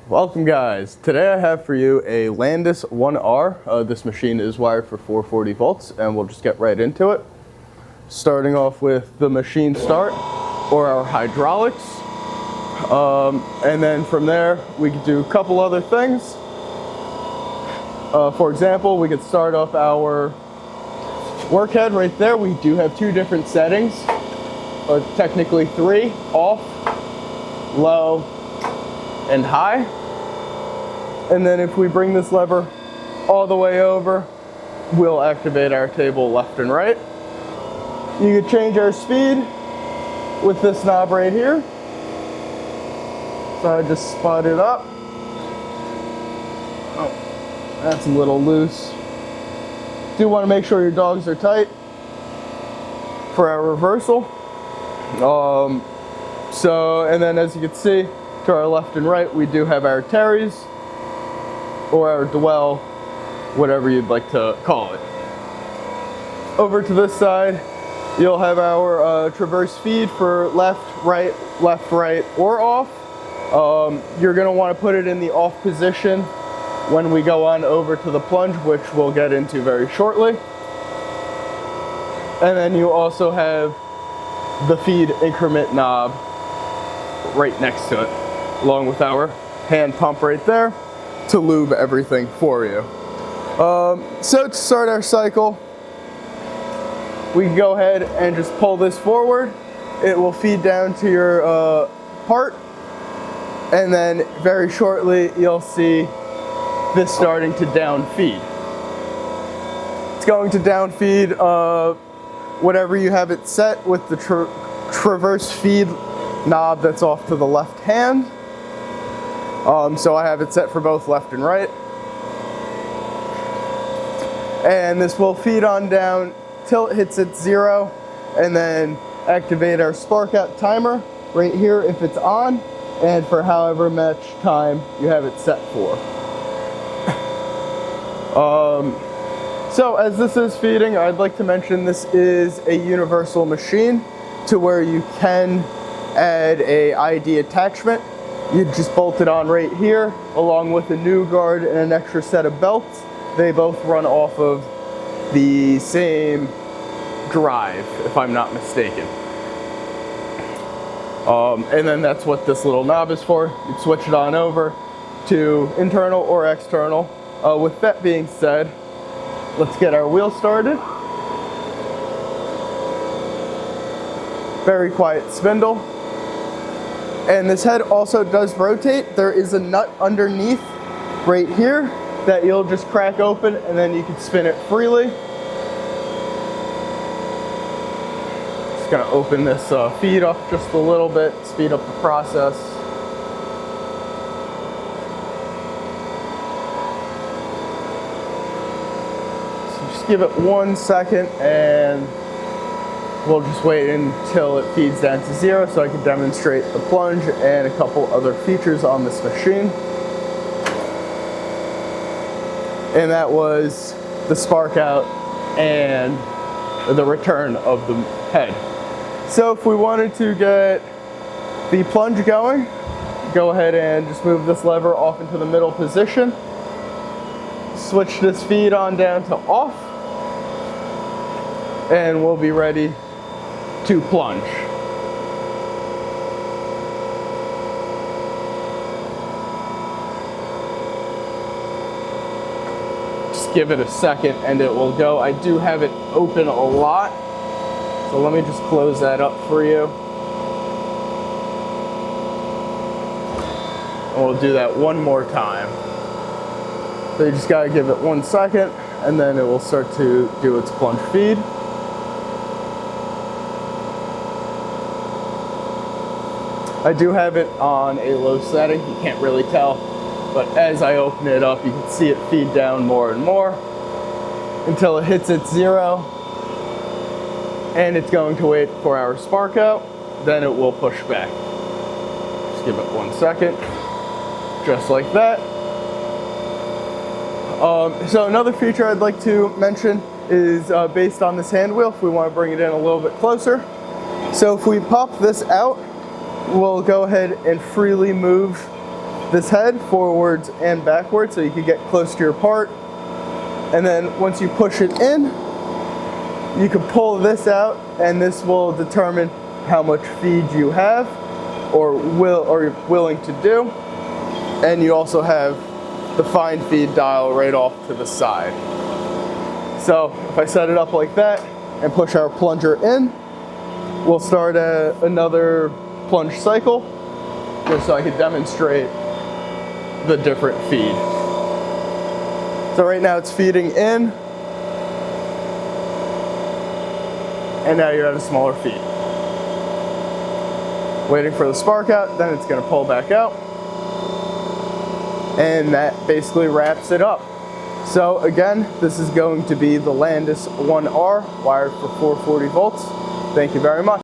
Welcome guys. Today I have for you a Landis 1R. This machine is wired for 440 volts and we'll just get right into it. Starting off with the machine start or our hydraulics. And then from there we could do a couple other things. For example, we could start off our work head right there. We do have two different settings, or technically three: off, low, and high. And then if we bring this lever all the way over, we'll activate our table left and right. You can change our speed with this knob right here. So I just spot it up. Oh, that's a little loose. Do want to make sure your dogs are tight for our reversal. And then as you can see, to our left and right, we do have our Terry's or our dwell, whatever you'd like to call it. Over to this side, you'll have our traverse feed for left, right, or off. You're going to want to put it in the off position when we go on over to the plunge, which we'll get into very shortly. And then you also have the feed increment knob right next to it, along with our hand pump right there to lube everything for you. So to start our cycle, we can go ahead and just pull this forward. It will feed down to your part, and then very shortly you'll see this starting to down feed. It's going to down feed whatever you have it set with the traverse feed knob that's off to the left hand. So I have it set for both left and right. And this will feed on down till it hits its 0, and then activate our spark out timer right here if it's on, and for however much time you have it set for. So as this is feeding, I'd like to mention this is a universal machine to where you can add a ID attachment. You just bolt it on right here, along with a new guard and an extra set of belts. They both run off of the same drive, if I'm not mistaken. And then that's what this little knob is for. You can switch it on over to internal or external. With that being said, let's get our wheel started. Very quiet spindle. And this head also does rotate. There is a nut underneath right here that you'll just crack open, and then you can spin it freely. Just gonna open this feed up just a little bit, speed up the process. So just give it 1 second, and we'll just wait until it feeds down to 0 so I can demonstrate the plunge and a couple other features on this machine. And that was the spark out and the return of the head. So if we wanted to get the plunge going, go ahead and just move this lever off into the middle position. Switch this feed on down to off, and we'll be ready to plunge. Just give it a second and it will go. I do have it open a lot, so let me just close that up for you. And we'll do that one more time. So you just gotta give it 1 second, and then it will start to do its plunge feed. I do have it on a low setting, you can't really tell, but as I open it up, you can see it feed down more and more until it hits its 0, and it's going to wait for our spark out, then it will push back. Just give it 1 second, just like that. So another feature I'd like to mention is based on this hand wheel, if we want to bring it in a little bit closer. So if we pop this out, we'll go ahead and freely move this head forwards and backwards so you can get close to your part. And then once you push it in, you can pull this out, and this will determine how much feed you have or you're willing to do. And you also have the fine feed dial right off to the side. So if I set it up like that and push our plunger in, we'll start another plunge cycle just so I can demonstrate the different feed. So right now it's feeding in, and now you're at a smaller feed. Waiting for the spark out, then it's going to pull back out, and that basically wraps it up. So again, this is going to be the Landis 1R wired for 440 volts. Thank you very much.